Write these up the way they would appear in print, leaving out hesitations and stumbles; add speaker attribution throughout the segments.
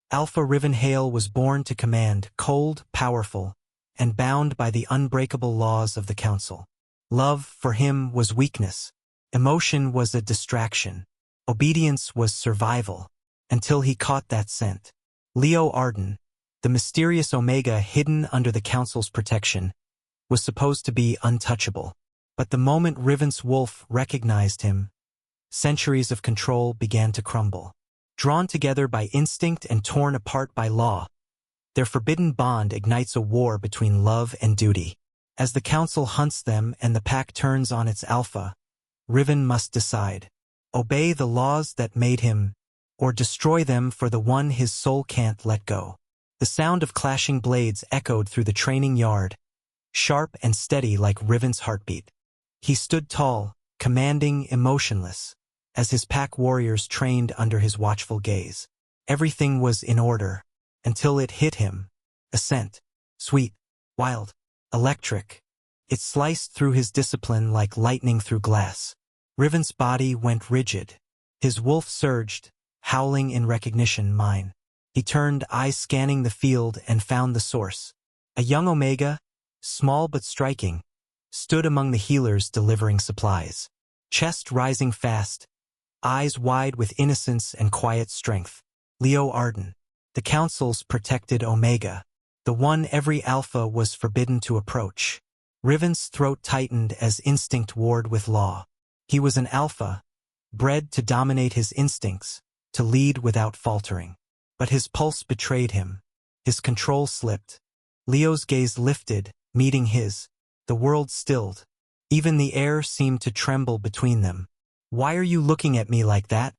Speaker 1: Alpha Riven Hale was born to command, cold, powerful, and bound by the unbreakable laws of the Council. Love, for him, was weakness. Emotion was a distraction. Obedience was survival, until he caught that scent. Leo Arden, the mysterious Omega hidden under the Council's protection, was supposed to be untouchable. But the moment Riven's wolf recognized him, centuries of control began to crumble. Drawn together by instinct and torn apart by law, their forbidden bond ignites a war between love and duty. As the Council hunts them and the pack turns on its alpha, Riven must decide: obey the laws that made him, or destroy them for the one his soul can't let go. The sound of clashing blades echoed through the training yard, sharp and steady like Riven's heartbeat. He stood tall, commanding, emotionless, as his pack warriors trained under his watchful gaze. Everything was in order, until it hit him. A scent, sweet, wild, electric. It sliced through his discipline like lightning through glass. Riven's body went rigid. His wolf surged, howling in recognition. Mine. He turned, eyes scanning the field, and found the source. A young Omega, small but striking, stood among the healers delivering supplies. Chest rising fast, eyes wide with innocence and quiet strength. Leo Arden, the Council's protected Omega, the one every alpha was forbidden to approach. Riven's throat tightened as instinct warred with law. He was an alpha, bred to dominate his instincts, to lead without faltering. But his pulse betrayed him. His control slipped. Leo's gaze lifted, meeting his. The world stilled. Even the air seemed to tremble between them. "Why are you looking at me like that?"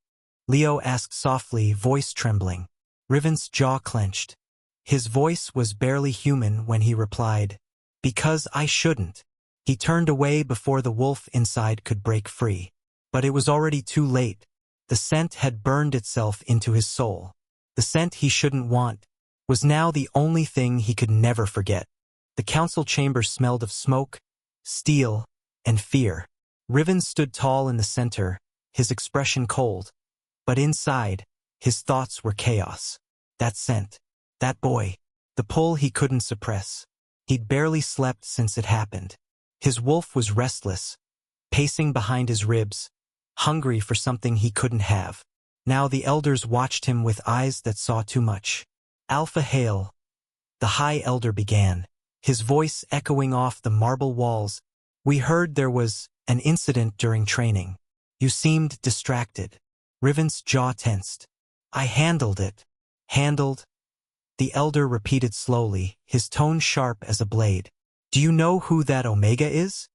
Speaker 1: Leo asked softly, voice trembling. Riven's jaw clenched. His voice was barely human when he replied, "Because I shouldn't." He turned away before the wolf inside could break free. But it was already too late. The scent had burned itself into his soul. The scent he shouldn't want was now the only thing he could never forget. The Council chamber smelled of smoke, steel, and fear. Riven stood tall in the center, his expression cold. But inside, his thoughts were chaos. That scent, that boy, the pull he couldn't suppress. He'd barely slept since it happened. His wolf was restless, pacing behind his ribs, hungry for something he couldn't have. Now the elders watched him with eyes that saw too much. "Alpha Hale," the High Elder began, his voice echoing off the marble walls. "We heard there was an incident during training. You seemed distracted." Riven's jaw tensed. "I handled it." "Handled?" The elder repeated slowly, his tone sharp as a blade. "Do you know who that Omega is?"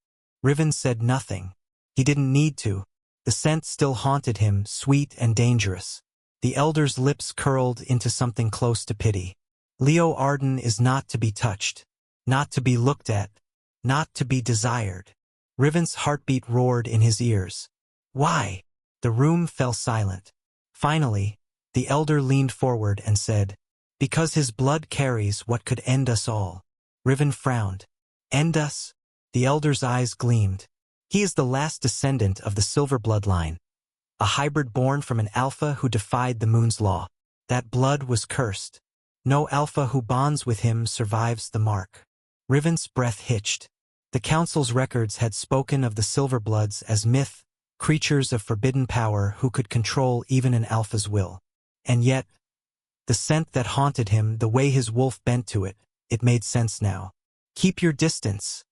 Speaker 1: Riven said nothing. He didn't need to. The scent still haunted him, sweet and dangerous. The elder's lips curled into something close to pity. "Leo Arden is not to be touched, not to be looked at, not to be desired." Riven's heartbeat roared in his ears. "Why?" The room fell silent. Finally, the elder leaned forward and said, "Because his blood carries what could end us all." Riven frowned. "End us?" The elder's eyes gleamed. "He is the last descendant of the Silver bloodline, a hybrid born from an alpha who defied the moon's law. That blood was cursed. No alpha who bonds with him survives the mark." Riven's breath hitched. The Council's records had spoken of the Silverbloods as myth, creatures of forbidden power who could control even an alpha's will. And yet, the scent that haunted him, the way his wolf bent to it, it made sense now. "Keep your distance,"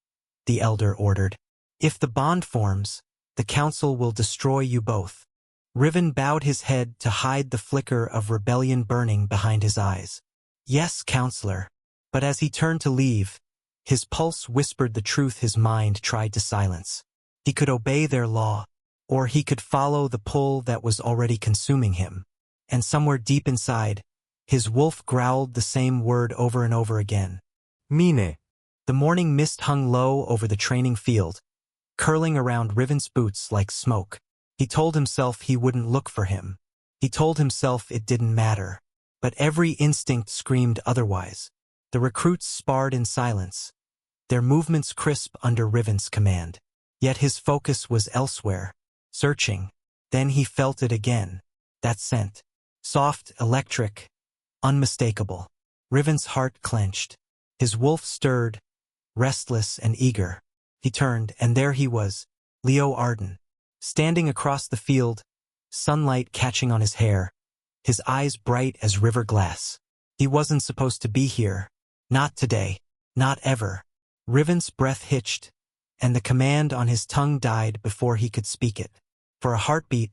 Speaker 1: the elder ordered. "If the bond forms, the Council will destroy you both." Riven bowed his head to hide the flicker of rebellion burning behind his eyes. "Yes, Counselor." But as he turned to leave, his pulse whispered the truth his mind tried to silence. He could obey their law, or he could follow the pull that was already consuming him. And somewhere deep inside, his wolf growled the same word over and over again. "Mine." The morning mist hung low over the training field, curling around Riven's boots like smoke. He told himself he wouldn't look for him. He told himself it didn't matter. But every instinct screamed otherwise. The recruits sparred in silence, their movements crisp under Riven's command. Yet his focus was elsewhere, searching. Then he felt it again. That scent. Soft, electric, unmistakable. Riven's heart clenched. His wolf stirred, restless and eager. He turned, and there he was, Leo Arden, standing across the field, sunlight catching on his hair, his eyes bright as river glass. He wasn't supposed to be here. Not today. Not ever. Riven's breath hitched, and the command on his tongue died before he could speak it. For a heartbeat,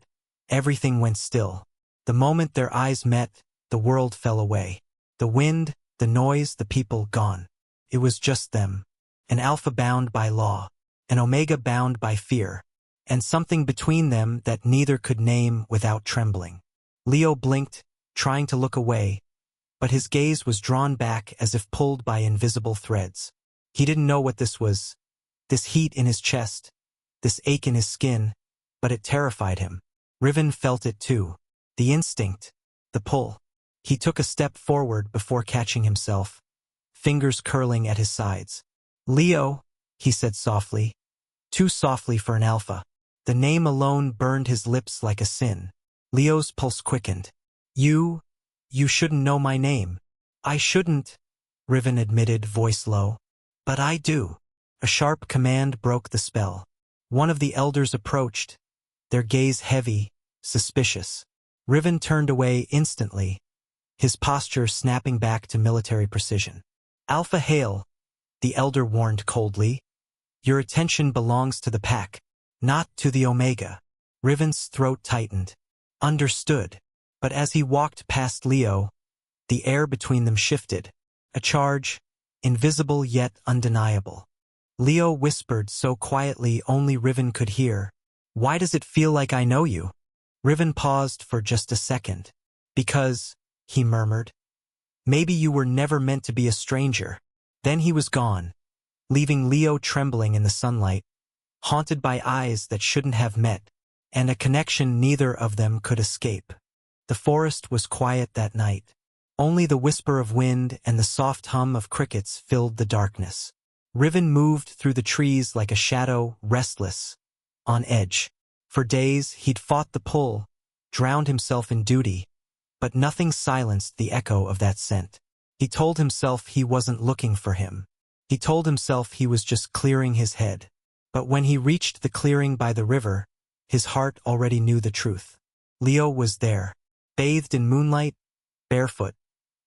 Speaker 1: everything went still. The moment their eyes met, the world fell away. The wind, the noise, the people gone. It was just them. An alpha bound by law, an omega bound by fear, and something between them that neither could name without trembling. Leo blinked, trying to look away, but his gaze was drawn back as if pulled by invisible threads. He didn't know what this was, this heat in his chest, this ache in his skin, but it terrified him. Riven felt it too, the instinct, the pull. He took a step forward before catching himself, fingers curling at his sides. "Leo," he said softly, too softly for an alpha. The name alone burned his lips like a sin. Leo's pulse quickened. You shouldn't know my name." "I shouldn't," Riven admitted, voice low. "But I do." A sharp command broke the spell. One of the elders approached, their gaze heavy, suspicious. Riven turned away instantly, his posture snapping back to military precision. "Alpha Hail," the elder warned coldly. "Your attention belongs to the pack, not to the Omega." Riven's throat tightened. Understood. But as he walked past Leo, the air between them shifted. A charge, invisible yet undeniable. Leo whispered so quietly only Riven could hear. "Why does it feel like I know you?" Riven paused for just a second. "Because," he murmured, "maybe you were never meant to be a stranger." Then he was gone, leaving Leo trembling in the sunlight, haunted by eyes that shouldn't have met, and a connection neither of them could escape. The forest was quiet that night. Only the whisper of wind and the soft hum of crickets filled the darkness. Riven moved through the trees like a shadow, restless, on edge. For days he'd fought the pull, drowned himself in duty, but nothing silenced the echo of that scent. He told himself he wasn't looking for him. He told himself he was just clearing his head. But when he reached the clearing by the river, his heart already knew the truth. Leo was there, bathed in moonlight, barefoot,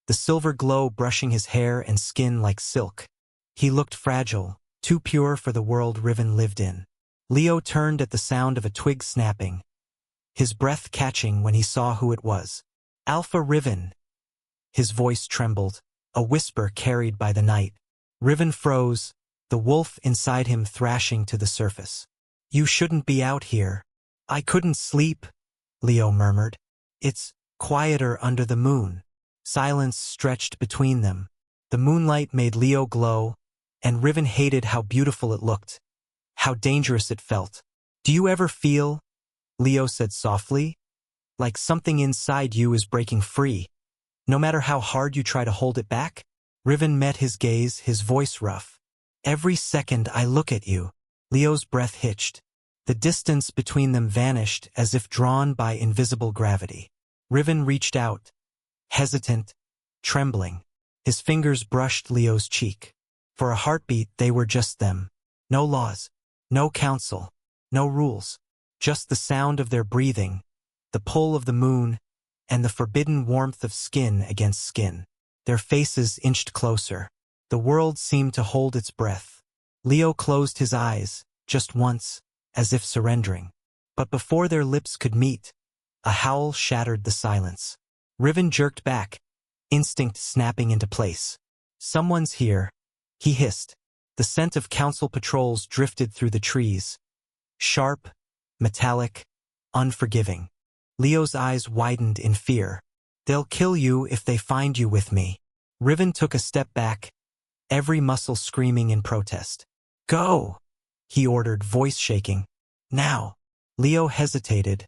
Speaker 1: the silver glow brushing his hair and skin like silk. He looked fragile, too pure for the world Riven lived in. Leo turned at the sound of a twig snapping, his breath catching when he saw who it was. "Alpha Riven." His voice trembled, a whisper carried by the night. Riven froze, the wolf inside him thrashing to the surface. "You shouldn't be out here." "I couldn't sleep," Leo murmured. "It's quieter under the moon." Silence stretched between them. The moonlight made Leo glow, and Riven hated how beautiful it looked, how dangerous it felt. "Do you ever feel," Leo said softly, "like something inside you is breaking free, no matter how hard you try to hold it back?" Riven met his gaze, his voice rough. "Every second I look at you." Leo's breath hitched. The distance between them vanished as if drawn by invisible gravity. Riven reached out, hesitant, trembling. His fingers brushed Leo's cheek. For a heartbeat they were just them. No laws, no counsel, no rules. Just the sound of their breathing, the pull of the moon, and the forbidden warmth of skin against skin. Their faces inched closer. The world seemed to hold its breath. Leo closed his eyes, just once, as if surrendering. But before their lips could meet, a howl shattered the silence. Riven jerked back, instinct snapping into place. "Someone's here," he hissed. The scent of council patrols drifted through the trees. Sharp, metallic, unforgiving. Leo's eyes widened in fear. "They'll kill you if they find you with me." Riven took a step back, every muscle screaming in protest. "Go," he ordered, voice shaking. "Now." Leo hesitated,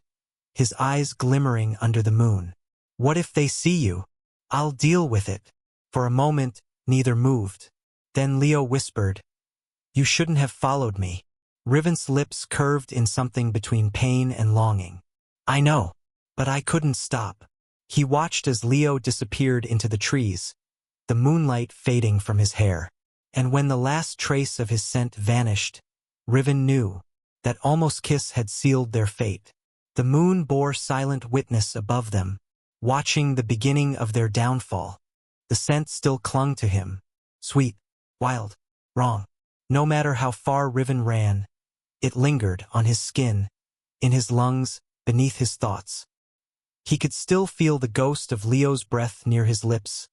Speaker 1: his eyes glimmering under the moon. "What if they see you?" "I'll deal with it." For a moment, neither moved. Then Leo whispered, "You shouldn't have followed me." Riven's lips curved in something between pain and longing. "I know, but I couldn't stop." He watched as Leo disappeared into the trees, the moonlight fading from his hair. And when the last trace of his scent vanished, Riven knew that Almost Kiss had sealed their fate. The moon bore silent witness above them, watching the beginning of their downfall. The scent still clung to him, sweet, wild, wrong. No matter how far Riven ran, it lingered on his skin, in his lungs, beneath his thoughts. He could still feel the ghost of Leo's breath near his lips,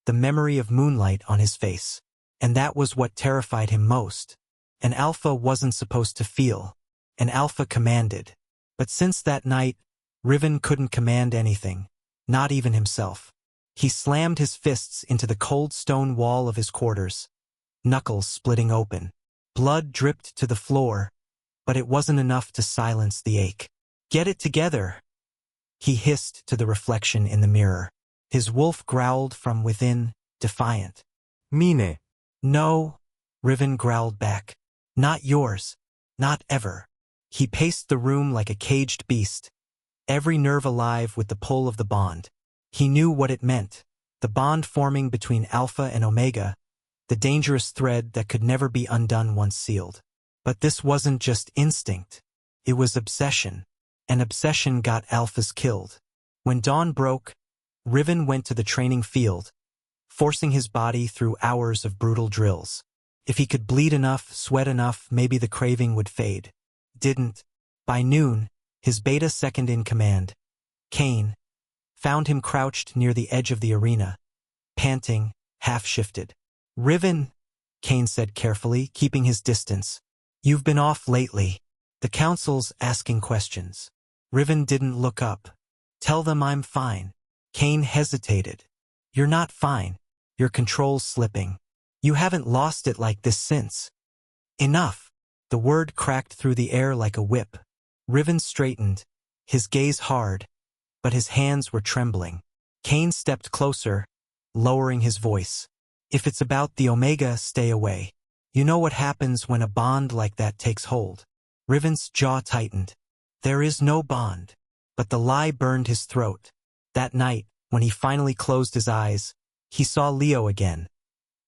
Speaker 1: the memory of moonlight on his face. And that was what terrified him most. An alpha wasn't supposed to feel. An alpha commanded. But since that night, Riven couldn't command anything, not even himself. He slammed his fists into the cold stone wall of his quarters, knuckles splitting open. Blood dripped to the floor, but it wasn't enough to silence the ache. "Get it together," he hissed to the reflection in the mirror. His wolf growled from within, defiant.
Speaker 2: "Mine."
Speaker 1: "No," Riven growled back. "Not yours. Not ever." He paced the room like a caged beast, every nerve alive with the pull of the bond. He knew what it meant, the bond forming between Alpha and Omega, the dangerous thread that could never be undone once sealed. But this wasn't just instinct. It was obsession. And obsession got alphas killed. When dawn broke, Riven went to the training field, forcing his body through hours of brutal drills. If he could bleed enough, sweat enough, maybe the craving would fade. Didn't. By noon, his beta second in command, Kane, found him crouched near the edge of the arena, panting, half-shifted. "Riven," Kane said carefully, keeping his distance. "You've been off lately. The council's asking questions." Riven didn't look up. "Tell them I'm fine." Kane hesitated. "You're not fine. Your control's slipping. You haven't lost it like this since." "Enough." The word cracked through the air like a whip. Riven straightened, his gaze hard, but his hands were trembling. Kane stepped closer, lowering his voice. "If it's about the Omega, stay away. You know what happens when a bond like that takes hold." Riven's jaw tightened. There is no bond. But the lie burned his throat. That night, when he finally closed his eyes, he saw Leo again.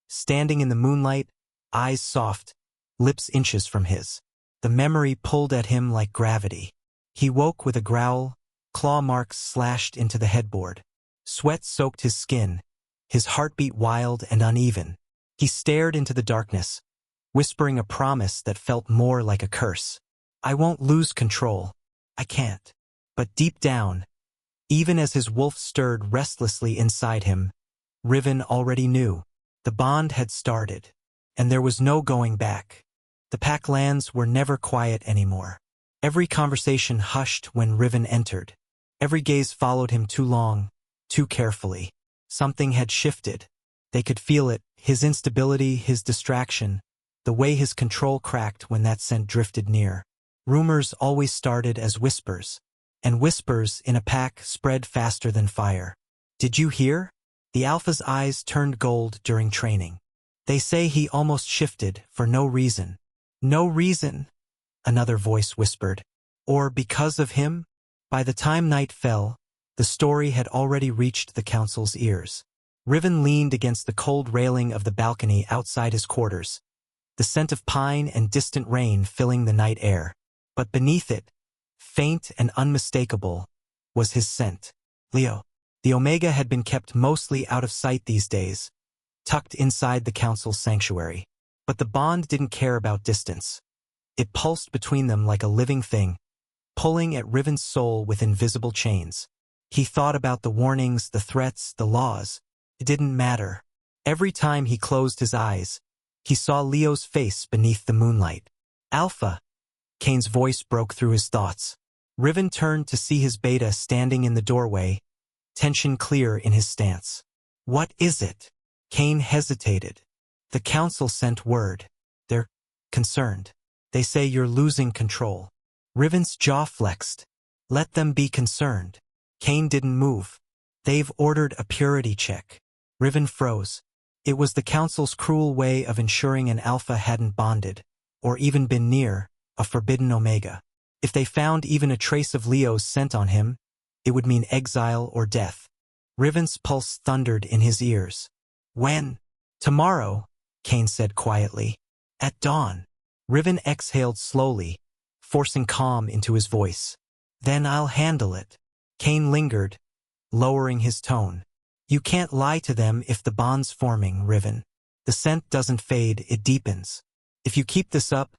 Speaker 1: Standing in the moonlight, eyes soft, lips inches from his. The memory pulled at him like gravity. He woke with a growl, claw marks slashed into the headboard. Sweat soaked his skin, his heartbeat wild and uneven. He stared into the darkness, whispering a promise that felt more like a curse. "I won't lose control. I can't." But deep down, even as his wolf stirred restlessly inside him, Riven already knew. The bond had started, and there was no going back. The pack lands were never quiet anymore. Every conversation hushed when Riven entered. Every gaze followed him too long, too carefully. Something had shifted. They could feel it, his instability, his distraction, the way his control cracked when that scent drifted near. Rumors always started as whispers, and whispers in a pack spread faster than fire. "Did you hear?" The alpha's eyes turned gold during training. "They say he almost shifted for no reason." "No reason," another voice whispered. "Or because of him?" By the time night fell, the story had already reached the council's ears. Riven leaned against the cold railing of the balcony outside his quarters, the scent of pine and distant rain filling the night air. But beneath it, faint and unmistakable, was his scent. Leo. The Omega had been kept mostly out of sight these days, tucked inside the council's sanctuary. But the bond didn't care about distance. It pulsed between them like a living thing, pulling at Riven's soul with invisible chains. He thought about the warnings, the threats, the laws. It didn't matter. Every time he closed his eyes, he saw Leo's face beneath the moonlight. "Alpha," Kane's voice broke through his thoughts. Riven turned to see his beta standing in the doorway, tension clear in his stance. "What is it?" Kane hesitated. "The council sent word. They're concerned. They say you're losing control." Riven's jaw flexed. "Let them be concerned." Kane didn't move. "They've ordered a purity check." Riven froze. It was the council's cruel way of ensuring an alpha hadn't bonded, or even been near, a forbidden Omega. If they found even a trace of Leo's scent on him, it would mean exile or death. Riven's pulse thundered in his ears. When? Tomorrow, Cain said quietly. At dawn. Riven exhaled slowly, forcing calm into his voice. Then I'll handle it. Cain lingered, lowering his tone. You can't lie to them if the bond's forming, Riven. The scent doesn't fade, it deepens. If you keep this up,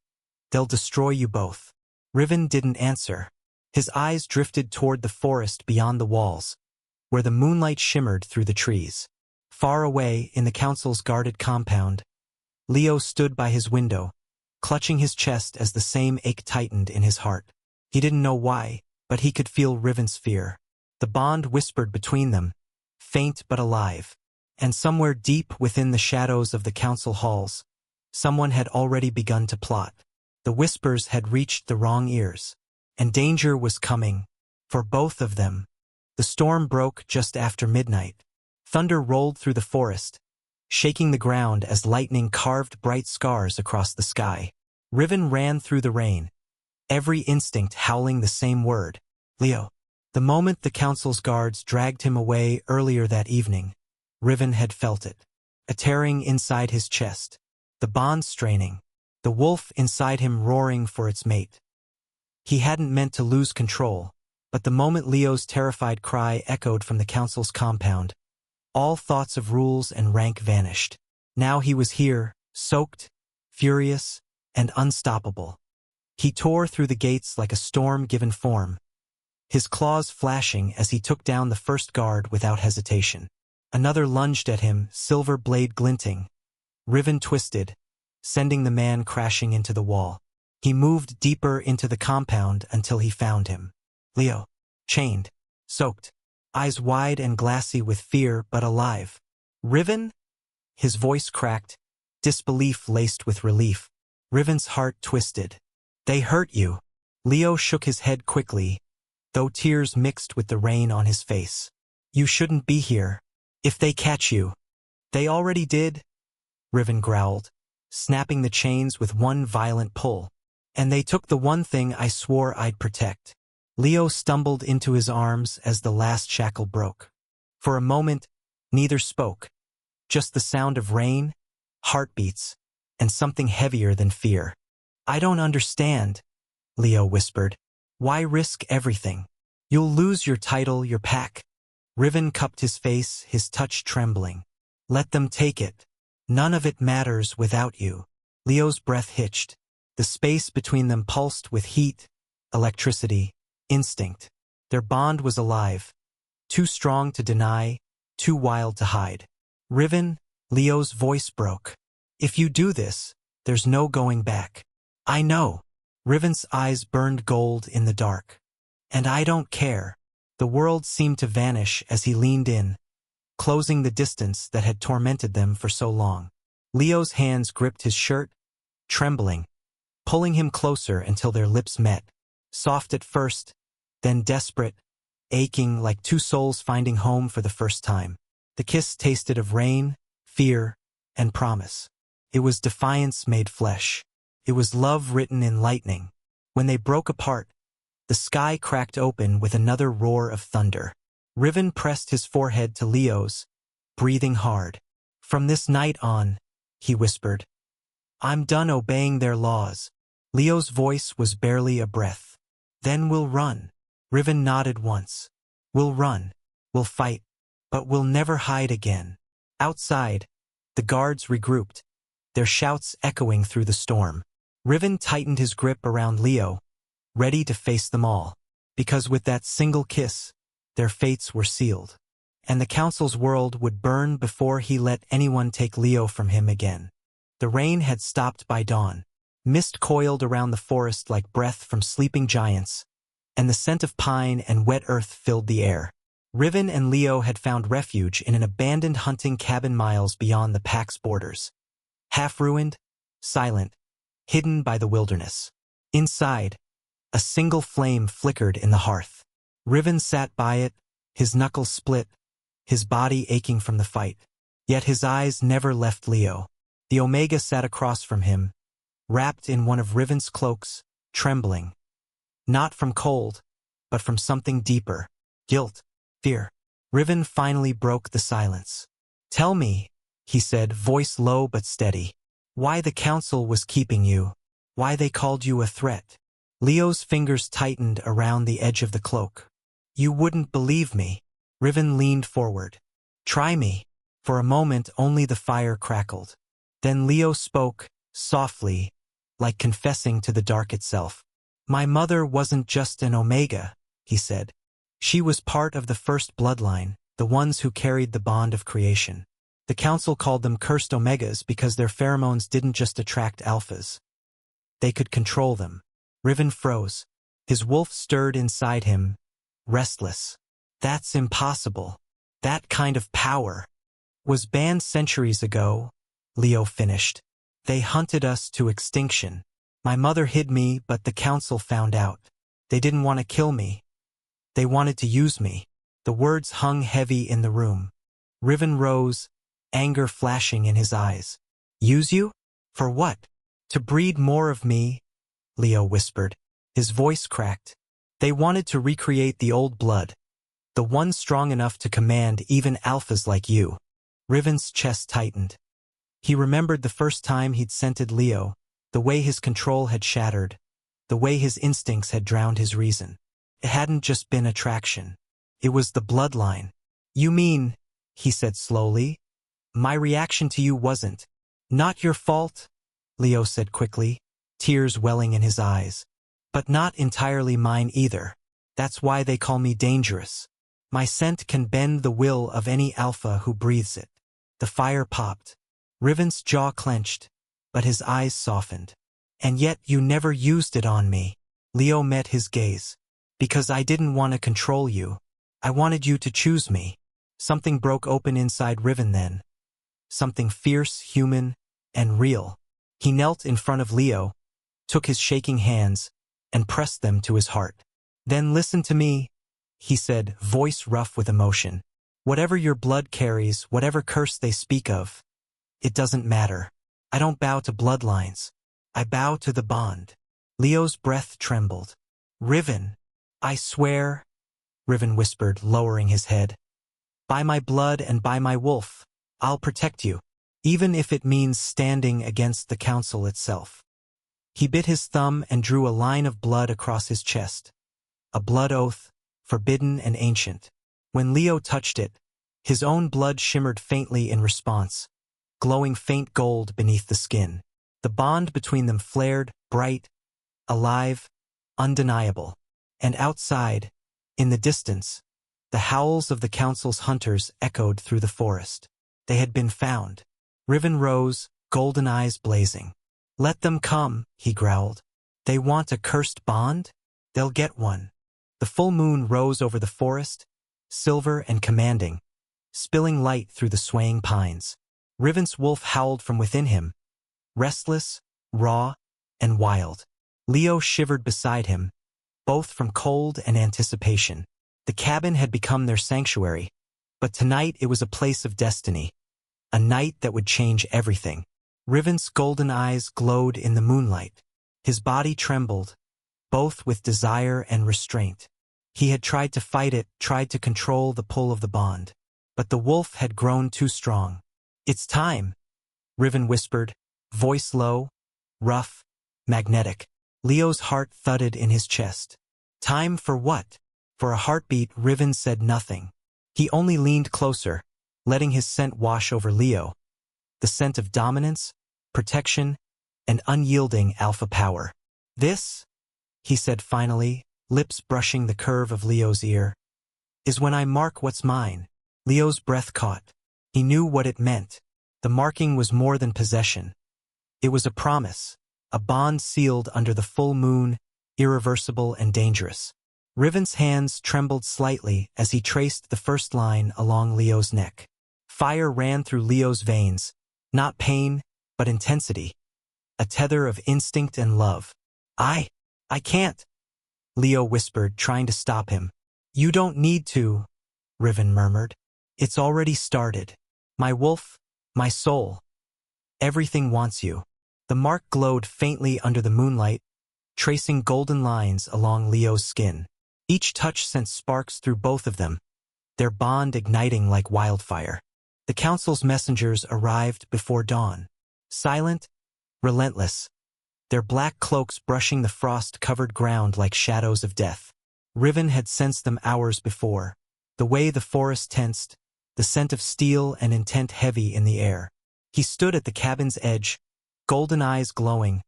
Speaker 1: they'll destroy you both. Riven didn't answer. His eyes drifted toward the forest beyond the walls, where the moonlight shimmered through the trees. Far away, in the council's guarded compound, Leo stood by his window, clutching his chest as the same ache tightened in his heart. He didn't know why, but he could feel Riven's fear. The bond whispered between them, faint but alive. And somewhere deep within the shadows of the council halls, someone had already begun to plot. The whispers had reached the wrong ears, and danger was coming, for both of them. The storm broke just after midnight. Thunder rolled through the forest, shaking the ground as lightning carved bright scars across the sky. Riven ran through the rain, every instinct howling the same word, Leo. The moment the council's guards dragged him away earlier that evening, Riven had felt it, a tearing inside his chest, the bond straining, the wolf inside him roaring for its mate. He hadn't meant to lose control, but the moment Leo's terrified cry echoed from the council's compound, all thoughts of rules and rank vanished. Now he was here, soaked, furious, and unstoppable. He tore through the gates like a storm given form, his claws flashing as he took down the first guard without hesitation. Another lunged at him, silver blade glinting. Riven twisted, sending the man crashing into the wall. He moved deeper into the compound until he found him. Leo, chained, soaked, eyes wide and glassy with fear but alive. Riven? His voice cracked, disbelief laced with relief. Riven's heart twisted. They hurt you. Leo shook his head quickly, though tears mixed with the rain on his face. You shouldn't be here. If they catch you. They already did, Riven growled, snapping the chains with one violent pull. And they took the one thing I swore I'd protect. Leo stumbled into his arms as the last shackle broke. For a moment, neither spoke, just the sound of rain, heartbeats, and something heavier than fear. I don't understand, Leo whispered. Why risk everything? You'll lose your title, your pack. Riven cupped his face, his touch trembling. Let them take it. None of it matters without you. Leo's breath hitched. The space between them pulsed with heat, electricity, instinct. Their bond was alive, too strong to deny, too wild to hide. Riven, Leo's voice broke. If you do this, there's no going back. I know. Riven's eyes burned gold in the dark. And I don't care. The world seemed to vanish as he leaned in, closing the distance that had tormented them for so long. Leo's hands gripped his shirt, trembling, pulling him closer until their lips met. Soft at first, then desperate, aching like two souls finding home for the first time. The kiss tasted of rain, fear, and promise. It was defiance made flesh. It was love written in lightning. When they broke apart, the sky cracked open with another roar of thunder. Riven pressed his forehead to Leo's, breathing hard. From this night on, he whispered, I'm done obeying their laws. Leo's voice was barely a breath. Then we'll run. Riven nodded once. We'll run. We'll fight. But we'll never hide again. Outside, the guards regrouped, their shouts echoing through the storm. Riven tightened his grip around Leo, ready to face them all. Because with that single kiss, their fates were sealed. And the council's world would burn before he let anyone take Leo from him again. The rain had stopped by dawn. Mist coiled around the forest like breath from sleeping giants, and the scent of pine and wet earth filled the air. Riven and Leo had found refuge in an abandoned hunting cabin miles beyond the pack's borders. Half-ruined, silent, hidden by the wilderness. Inside, a single flame flickered in the hearth. Riven sat by it, his knuckles split, his body aching from the fight. Yet his eyes never left Leo. The Omega sat across from him, wrapped in one of Riven's cloaks, trembling. Not from cold, but from something deeper. Guilt, fear, Riven finally broke the silence. "Tell me," he said, voice low but steady, "why the council was keeping you, why they called you a threat." Leo's fingers tightened around the edge of the cloak. "You wouldn't believe me." Riven leaned forward. "Try me." For a moment only the fire crackled. Then Leo spoke, softly, like confessing to the dark itself. "My mother wasn't just an Omega," he said. "She was part of the first bloodline, the ones who carried the bond of creation. The council called them cursed Omegas because their pheromones didn't just attract alphas. They could control them." Riven froze. His wolf stirred inside him, restless. "That's impossible. That kind of power was banned centuries ago," Leo finished. "They hunted us to extinction. My mother hid me, but the council found out. They didn't want to kill me. They wanted to use me." The words hung heavy in the room. Riven rose, anger flashing in his eyes. "Use you? For what?" "To breed more of me," Leo whispered. His voice cracked. "They wanted to recreate the old blood, the one strong enough to command even alphas like you." Riven's chest tightened. He remembered the first time he'd scented Leo, the way his control had shattered, the way his instincts had drowned his reason. It hadn't just been attraction. It was the bloodline. "You mean," he said slowly, "my reaction to you wasn't." "Not your fault," Leo said quickly, tears welling in his eyes. "But not entirely mine either. That's why they call me dangerous. My scent can bend the will of any alpha who breathes it." The fire popped. Riven's jaw clenched, but his eyes softened. "And yet you never used it on me." Leo met his gaze. "Because I didn't want to control you. I wanted you to choose me." Something broke open inside Riven then. Something fierce, human, and real. He knelt in front of Leo, took his shaking hands, and pressed them to his heart. "Then listen to me," he said, voice rough with emotion. "Whatever your blood carries, whatever curse they speak of, it doesn't matter. I don't bow to bloodlines. I bow to the bond." Leo's breath trembled. "Riven, I swear," Riven whispered, lowering his head. "By my blood and by my wolf, I'll protect you, even if it means standing against the council itself." He bit his thumb and drew a line of blood across his chest. A blood oath, forbidden and ancient. When Leo touched it, his own blood shimmered faintly in response, glowing faint gold beneath the skin. The bond between them flared, bright, alive, undeniable. And outside, in the distance, the howls of the council's hunters echoed through the forest. They had been found. Riven rose, golden eyes blazing. "Let them come," he growled. "They want a cursed bond? They'll get one." The full moon rose over the forest, silver and commanding, spilling light through the swaying pines. Riven's wolf howled from within him, restless, raw, and wild. Leo shivered beside him, both from cold and anticipation. The cabin had become their sanctuary, but tonight it was a place of destiny, a night that would change everything. Riven's golden eyes glowed in the moonlight. His body trembled, both with desire and restraint. He had tried to fight it, tried to control the pull of the bond. But the wolf had grown too strong. "It's time," Riven whispered, voice low, rough, magnetic. Leo's heart thudded in his chest. Time for what? For a heartbeat, Riven said nothing. He only leaned closer, letting his scent wash over Leo. The scent of dominance, protection, and unyielding alpha power. "This," he said finally, lips brushing the curve of Leo's ear, "is when I mark what's mine." Leo's breath caught. He knew what it meant. The marking was more than possession. It was a promise, a bond sealed under the full moon, irreversible and dangerous. Riven's hands trembled slightly as he traced the first line along Leo's neck. Fire ran through Leo's veins, not pain, but intensity. A tether of instinct and love. I can't," Leo whispered, trying to stop him. "You don't need to," Riven murmured. "It's already started. My wolf, my soul. Everything wants you." The mark glowed faintly under the moonlight, tracing golden lines along Leo's skin. Each touch sent sparks through both of them, their bond igniting like wildfire. The council's messengers arrived before dawn. Silent, relentless, their black cloaks brushing the frost-covered ground like shadows of death. Riven had sensed them hours before. The way the forest tensed, the scent of steel and intent heavy in the air. He stood at the cabin's edge, golden eyes glowing,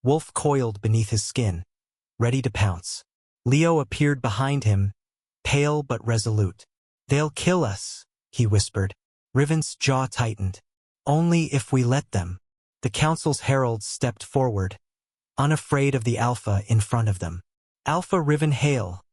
Speaker 1: wolf coiled beneath his skin, ready to pounce. Leo appeared behind him, pale but resolute. "They'll kill us," he whispered. Riven's jaw tightened. "Only if we let them." The council's heralds stepped forward, unafraid of the Alpha in front of them. "Alpha Riven hail,"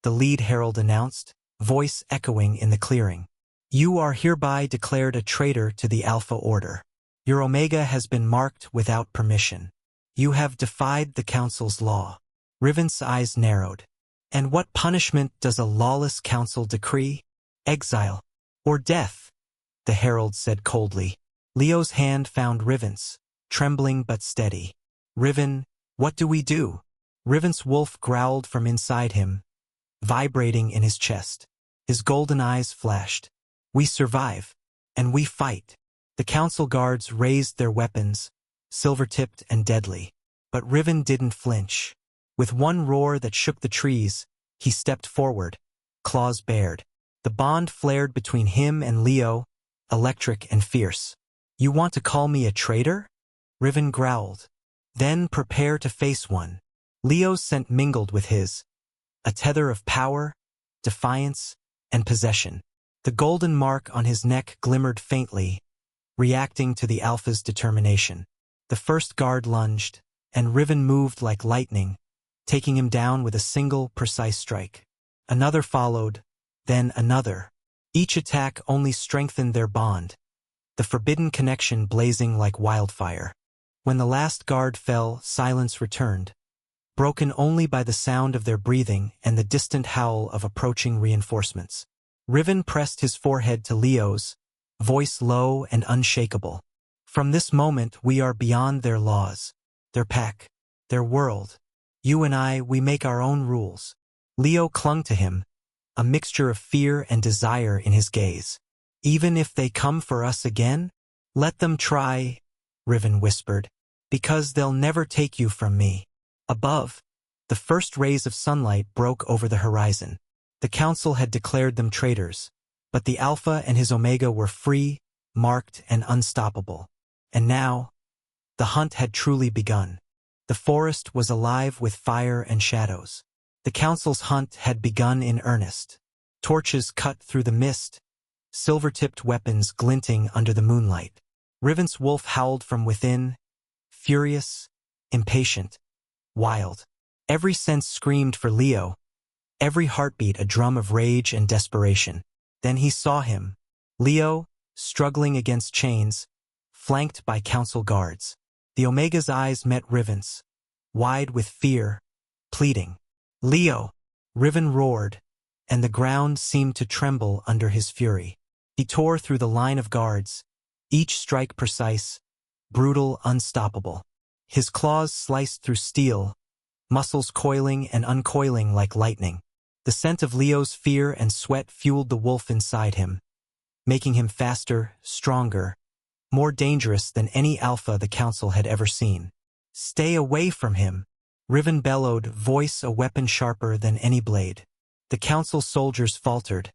Speaker 1: the lead herald announced, voice echoing in the clearing. "You are hereby declared a traitor to the Alpha Order. Your Omega has been marked without permission. You have defied the Council's law." Riven's eyes narrowed. "And what punishment does a lawless council decree? Exile or death?" the herald said coldly. Leo's hand found Riven's, trembling but steady. "Riven, what do we do?" Riven's wolf growled from inside him, vibrating in his chest. His golden eyes flashed. "We survive, and we fight." The council guards raised their weapons, silver-tipped and deadly. But Riven didn't flinch. With one roar that shook the trees, he stepped forward, claws bared. The bond flared between him and Leo, electric and fierce. "You want to call me a traitor?" Riven growled. "Then prepare to face one." Leo's scent mingled with his, a tether of power, defiance, and possession. The golden mark on his neck glimmered faintly, reacting to the Alpha's determination. The first guard lunged, and Riven moved like lightning, taking him down with a single, precise strike. Another followed, then another. Each attack only strengthened their bond, the forbidden connection blazing like wildfire. When the last guard fell, silence returned, broken only by the sound of their breathing and the distant howl of approaching reinforcements. Riven pressed his forehead to Leo's, voice low and unshakable. "From this moment we are beyond their laws, their pack, their world. You and I, we make our own rules." Leo clung to him, a mixture of fear and desire in his gaze. "Even if they come for us again? Let them try," Riven whispered, "because they'll never take you from me." Above, the first rays of sunlight broke over the horizon. The council had declared them traitors, but the Alpha and his Omega were free, marked, and unstoppable. And now, the hunt had truly begun. The forest was alive with fire and shadows. The council's hunt had begun in earnest. Torches cut through the mist, silver-tipped weapons glinting under the moonlight. Riven's wolf howled from within, furious, impatient, wild. Every sense screamed for Leo, every heartbeat a drum of rage and desperation. Then he saw him, Leo, struggling against chains, flanked by council guards. The Omega's eyes met Riven's, wide with fear, pleading. "Leo!" Riven roared, and the ground seemed to tremble under his fury. He tore through the line of guards, each strike precise, brutal, unstoppable. His claws sliced through steel, muscles coiling and uncoiling like lightning. The scent of Leo's fear and sweat fueled the wolf inside him, making him faster, stronger, more dangerous than any Alpha the Council had ever seen. "Stay away from him!" Riven bellowed, voice a weapon sharper than any blade. The Council soldiers faltered,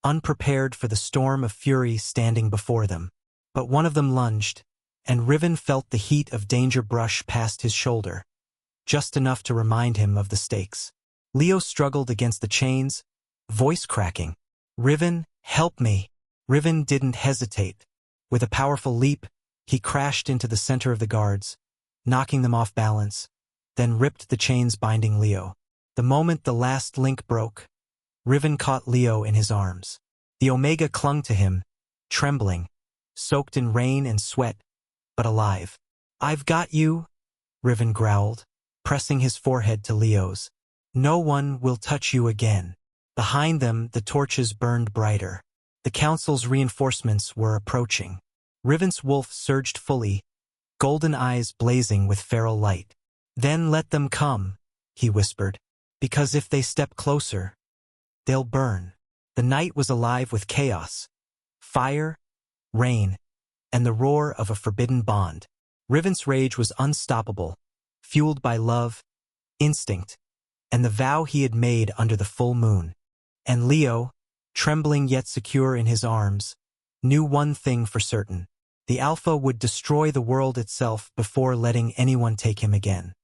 Speaker 1: unprepared for the storm of fury standing before them. But one of them lunged, and Riven felt the heat of danger brush past his shoulder, just enough to remind him of the stakes. Leo struggled against the chains, voice cracking. "Riven, help me!" Riven didn't hesitate. With a powerful leap, he crashed into the center of the guards, knocking them off balance, then ripped the chains binding Leo. The moment the last link broke, Riven caught Leo in his arms. The Omega clung to him, trembling, soaked in rain and sweat, but alive. "I've got you," Riven growled, pressing his forehead to Leo's. "No one will touch you again." Behind them, the torches burned brighter. The Council's reinforcements were approaching. Riven's wolf surged fully, golden eyes blazing with feral light. "Then let them come," he whispered, "because if they step closer, they'll burn." The night was alive with chaos, fire, rain, and the roar of a forbidden bond. Riven's rage was unstoppable, fueled by love, instinct, and the vow he had made under the full moon. And Leo, trembling yet secure in his arms, knew one thing for certain. The Alpha would destroy the world itself before letting anyone take him again.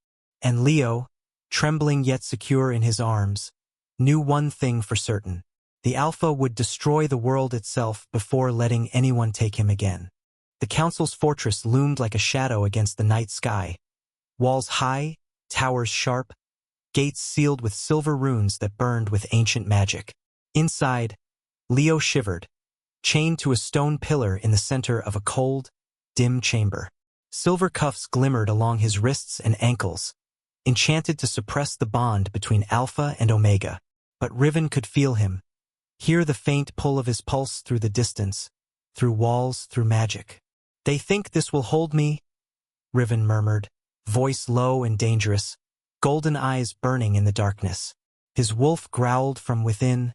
Speaker 1: And Leo, trembling yet secure in his arms, knew one thing for certain. The Alpha would destroy the world itself before letting anyone take him again. The Council's fortress loomed like a shadow against the night sky. Walls high, towers sharp, gates sealed with silver runes that burned with ancient magic. Inside, Leo shivered, chained to a stone pillar in the center of a cold, dim chamber. Silver cuffs glimmered along his wrists and ankles, enchanted to suppress the bond between Alpha and Omega. But Riven could feel him, hear the faint pull of his pulse through the distance, through walls, through magic. "They think this will hold me," Riven murmured, voice low and dangerous, golden eyes burning in the darkness. His wolf growled from within,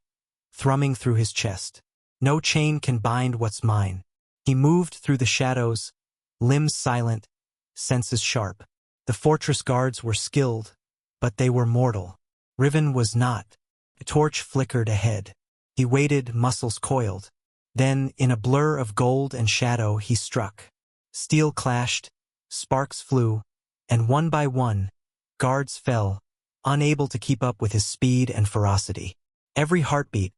Speaker 1: thrumming through his chest. "No chain can bind what's mine." He moved through the shadows, limbs silent, senses sharp. The fortress guards were skilled, but they were mortal. Riven was not. A torch flickered ahead. He waited, muscles coiled. Then, in a blur of gold and shadow, he struck. Steel clashed, sparks flew, and one by one, guards fell, unable to keep up with his speed and ferocity. Every heartbeat,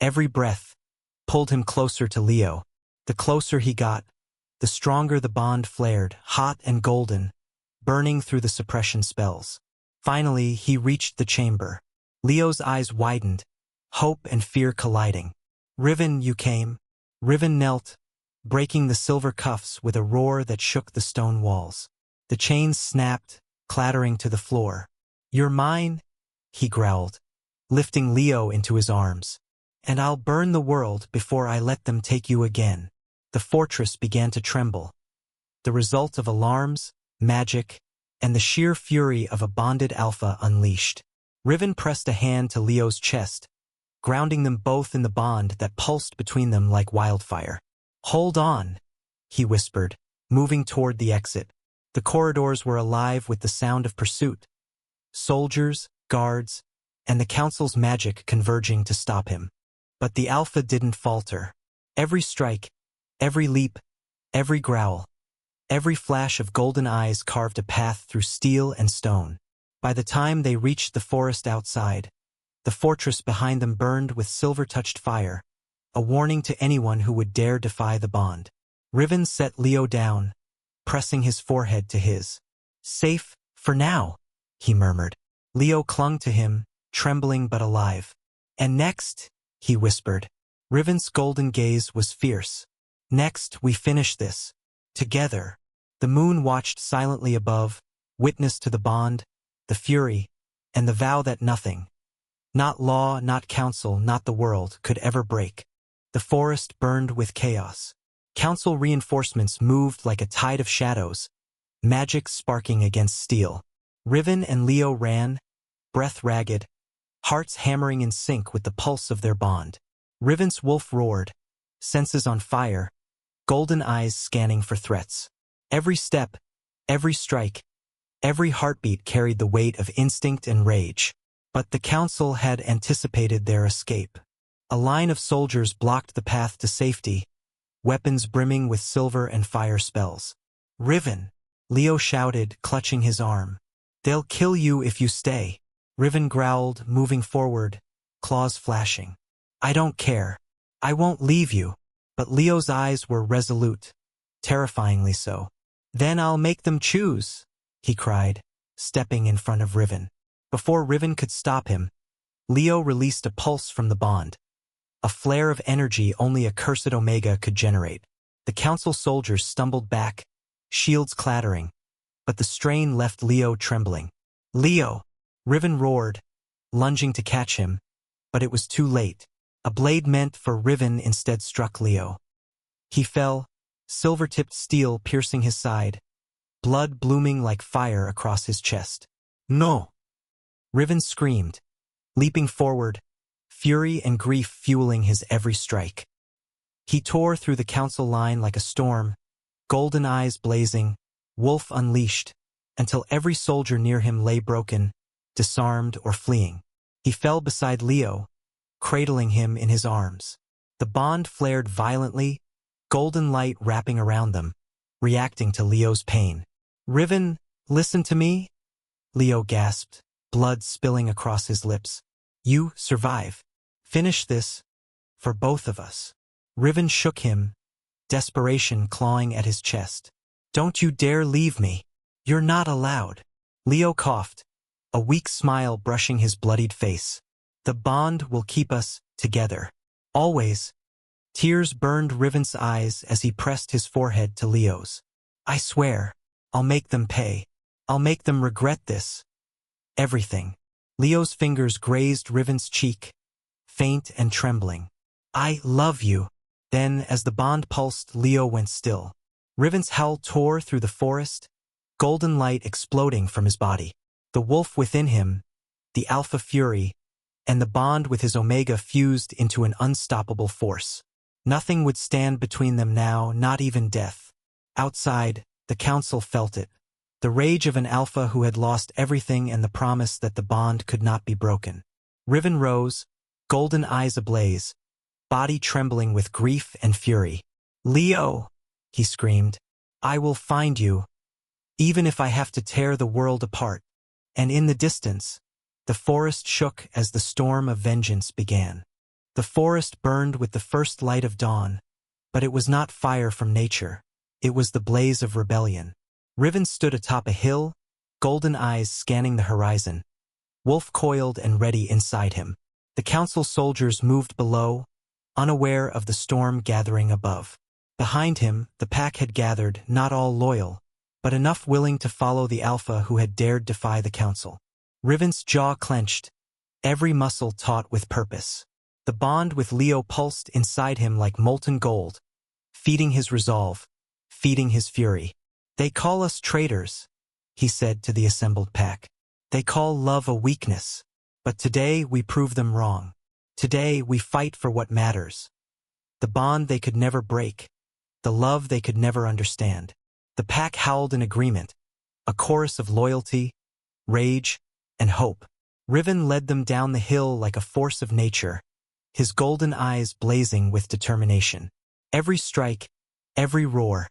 Speaker 1: every breath, pulled him closer to Leo. The closer he got, the stronger the bond flared, hot and golden, burning through the suppression spells. Finally, he reached the chamber. Leo's eyes widened, hope and fear colliding. "Riven, you came." Riven knelt, breaking the silver cuffs with a roar that shook the stone walls. The chains snapped, clattering to the floor. "You're mine," he growled, lifting Leo into his arms. "And I'll burn the world before I let them take you again." The fortress began to tremble, the result of alarms, magic, and the sheer fury of a bonded Alpha unleashed. Riven pressed a hand to Leo's chest, grounding them both in the bond that pulsed between them like wildfire. "Hold on," he whispered, moving toward the exit. The corridors were alive with the sound of pursuit. Soldiers, guards, and the Council's magic converging to stop him. But the Alpha didn't falter. Every strike, every leap, every growl, every flash of golden eyes carved a path through steel and stone. By the time they reached the forest outside, the fortress behind them burned with silver-touched fire, a warning to anyone who would dare defy the bond. Riven set Leo down, pressing his forehead to his. "Safe, for now," he murmured. Leo clung to him, trembling but alive. "And next," he whispered. Riven's golden gaze was fierce. "Next, we finish this. Together." The moon watched silently above, witness to the bond, the fury, and the vow that nothing, not law, not council, not the world, could ever break. The forest burned with chaos. Council reinforcements moved like a tide of shadows, magic sparking against steel. Riven and Leo ran, breath ragged, hearts hammering in sync with the pulse of their bond. Riven's wolf roared, senses on fire, golden eyes scanning for threats. Every step, every strike, every heartbeat carried the weight of instinct and rage. But the Council had anticipated their escape. A line of soldiers blocked the path to safety, weapons brimming with silver and fire spells. "Riven!" Leo shouted, clutching his arm. "They'll kill you if you stay." Riven growled, moving forward, claws flashing. "I don't care. I won't leave you." But Leo's eyes were resolute, terrifyingly so. "Then I'll make them choose," he cried, stepping in front of Riven. Before Riven could stop him, Leo released a pulse from the bond, a flare of energy only a cursed Omega could generate. The Council soldiers stumbled back, shields clattering, but the strain left Leo trembling. "Leo!" Riven roared, lunging to catch him, but it was too late. A blade meant for Riven instead struck Leo. He fell, silver-tipped steel piercing his side, blood blooming like fire across his chest. "No!" Riven screamed, leaping forward, fury and grief fueling his every strike. He tore through the council line like a storm, golden eyes blazing, wolf unleashed, until every soldier near him lay broken, disarmed or fleeing. He fell beside Leo, cradling him in his arms. The bond flared violently, golden light wrapping around them, reacting to Leo's pain. "Riven, listen to me?" Leo gasped, blood spilling across his lips. "You survive. Finish this, for both of us." Riven shook him, desperation clawing at his chest. "Don't you dare leave me. You're not allowed." Leo coughed, a weak smile brushing his bloodied face. "The bond will keep us together. Always." Tears burned Riven's eyes as he pressed his forehead to Leo's. "I swear, I'll make them pay. I'll make them regret this. Everything." Leo's fingers grazed Riven's cheek, faint and trembling. "I love you." Then, as the bond pulsed, Leo went still. Riven's howl tore through the forest, golden light exploding from his body. The wolf within him, the alpha fury, and the bond with his omega fused into an unstoppable force. Nothing would stand between them now, not even death. Outside, the council felt it. The rage of an alpha who had lost everything and the promise that the bond could not be broken. Riven rose, golden eyes ablaze, body trembling with grief and fury. "Leo!" he screamed. "I will find you, even if I have to tear the world apart." And in the distance, the forest shook as the storm of vengeance began. The forest burned with the first light of dawn, but it was not fire from nature. It was the blaze of rebellion. Riven stood atop a hill, golden eyes scanning the horizon. Wolf coiled and ready inside him. The council soldiers moved below, unaware of the storm gathering above. Behind him, the pack had gathered, not all loyal, but enough willing to follow the alpha who had dared defy the council. Riven's jaw clenched, every muscle taut with purpose. The bond with Leo pulsed inside him like molten gold, feeding his resolve, feeding his fury. "They call us traitors," he said to the assembled pack. "They call love a weakness. But today we prove them wrong. Today we fight for what matters. The bond they could never break, the love they could never understand." The pack howled in agreement, a chorus of loyalty, rage, and hope. Riven led them down the hill like a force of nature, his golden eyes blazing with determination. Every strike, every roar,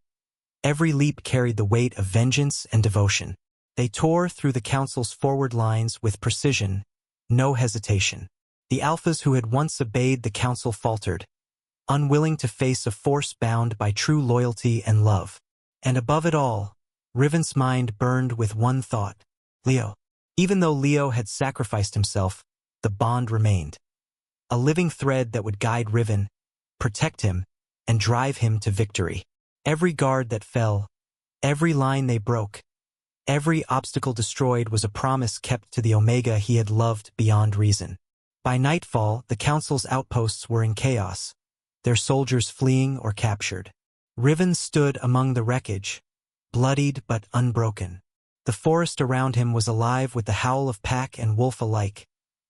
Speaker 1: every leap carried the weight of vengeance and devotion. They tore through the council's forward lines with precision, no hesitation. The alphas who had once obeyed the council faltered, unwilling to face a force bound by true loyalty and love. And above it all, Riven's mind burned with one thought: Leo. Even though Leo had sacrificed himself, the bond remained. A living thread that would guide Riven, protect him, and drive him to victory. Every guard that fell, every line they broke, every obstacle destroyed was a promise kept to the Omega he had loved beyond reason. By nightfall, the council's outposts were in chaos, their soldiers fleeing or captured. Riven stood among the wreckage, bloodied but unbroken. The forest around him was alive with the howl of pack and wolf alike,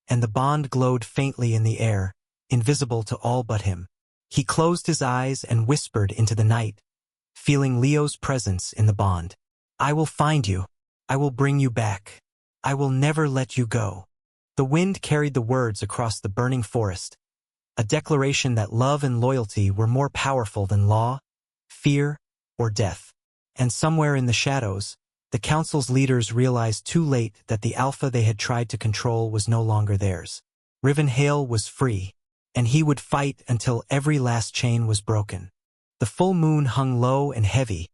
Speaker 1: and the bond glowed faintly in the air, invisible to all but him. He closed his eyes and whispered into the night, feeling Leo's presence in the bond. "I will find you. I will bring you back. I will never let you go." The wind carried the words across the burning forest, a declaration that love and loyalty were more powerful than law, fear, or death. And somewhere in the shadows, the council's leaders realized too late that the alpha they had tried to control was no longer theirs. Riven Hale was free, and he would fight until every last chain was broken. The full moon hung low and heavy,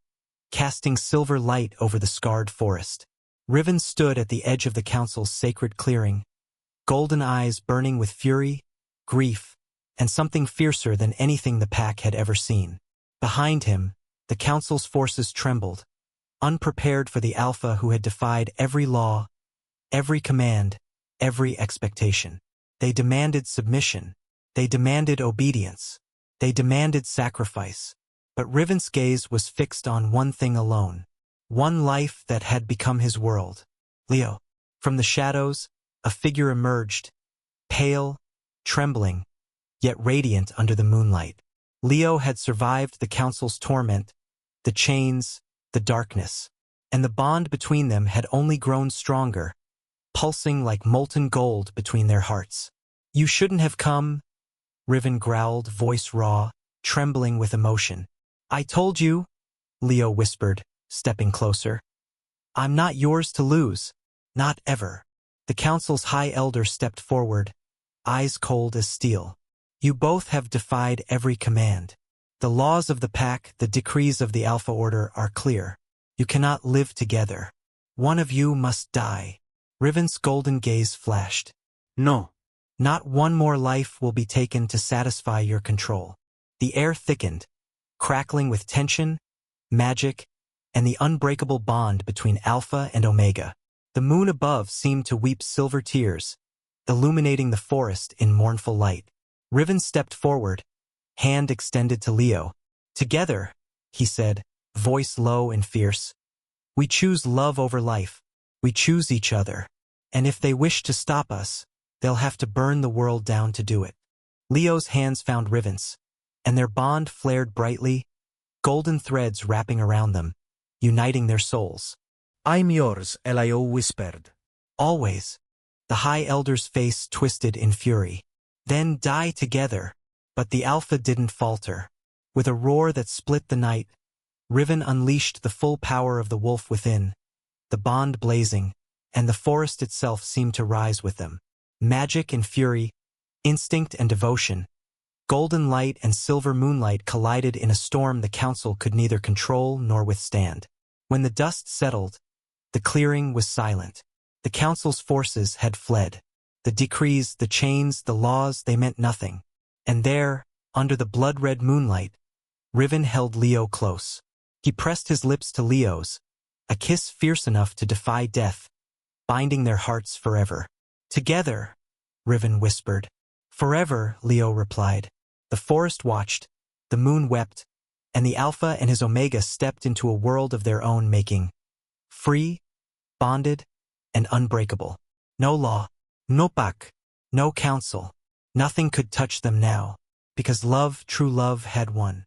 Speaker 1: casting silver light over the scarred forest. Riven stood at the edge of the council's sacred clearing, golden eyes burning with fury, grief, and something fiercer than anything the pack had ever seen. Behind him, the council's forces trembled, unprepared for the alpha who had defied every law, every command, every expectation. They demanded submission. They demanded obedience. They demanded sacrifice. But Riven's gaze was fixed on one thing alone, one life that had become his world. Leo. From the shadows, a figure emerged, pale, trembling, yet radiant under the moonlight. Leo had survived the council's torment, the chains, the darkness, and the bond between them had only grown stronger, pulsing like molten gold between their hearts. "You shouldn't have come," Riven growled, voice raw, trembling with emotion. "I told you," Leo whispered, stepping closer. "I'm not yours to lose. Not ever." The council's high elder stepped forward, eyes cold as steel. "You both have defied every command. The laws of the pack, the decrees of the Alpha Order are clear. You cannot live together. One of you must die." Riven's golden gaze flashed.
Speaker 2: No.
Speaker 1: "Not one more life will be taken to satisfy your control." The air thickened, crackling with tension, magic, and the unbreakable bond between Alpha and Omega. The moon above seemed to weep silver tears, illuminating the forest in mournful light. Riven stepped forward, hand extended to Leo. "Together," he said, voice low and fierce, "we choose love over life. We choose each other. And if they wish to stop us, they'll have to burn the world down to do it." Leo's hands found Riven's, and their bond flared brightly, golden threads wrapping around them, uniting their souls.
Speaker 2: "I'm yours," Lio whispered.
Speaker 1: "Always." The High Elder's face twisted in fury. "Then die together." But the Alpha didn't falter. With a roar that split the night, Riven unleashed the full power of the wolf within, the bond blazing, and the forest itself seemed to rise with them. Magic and fury, instinct and devotion, golden light and silver moonlight collided in a storm the council could neither control nor withstand. When the dust settled, the clearing was silent. The council's forces had fled. The decrees, the chains, the laws, they meant nothing. And there, under the blood-red moonlight, Riven held Leo close. He pressed his lips to Leo's, a kiss fierce enough to defy death, binding their hearts forever. "Together," Riven whispered. "Forever," Leo replied. The forest watched, the moon wept, and the Alpha and his Omega stepped into a world of their own making. Free, bonded, and unbreakable. No law, no pack, no council. Nothing could touch them now, because love, true love, had won.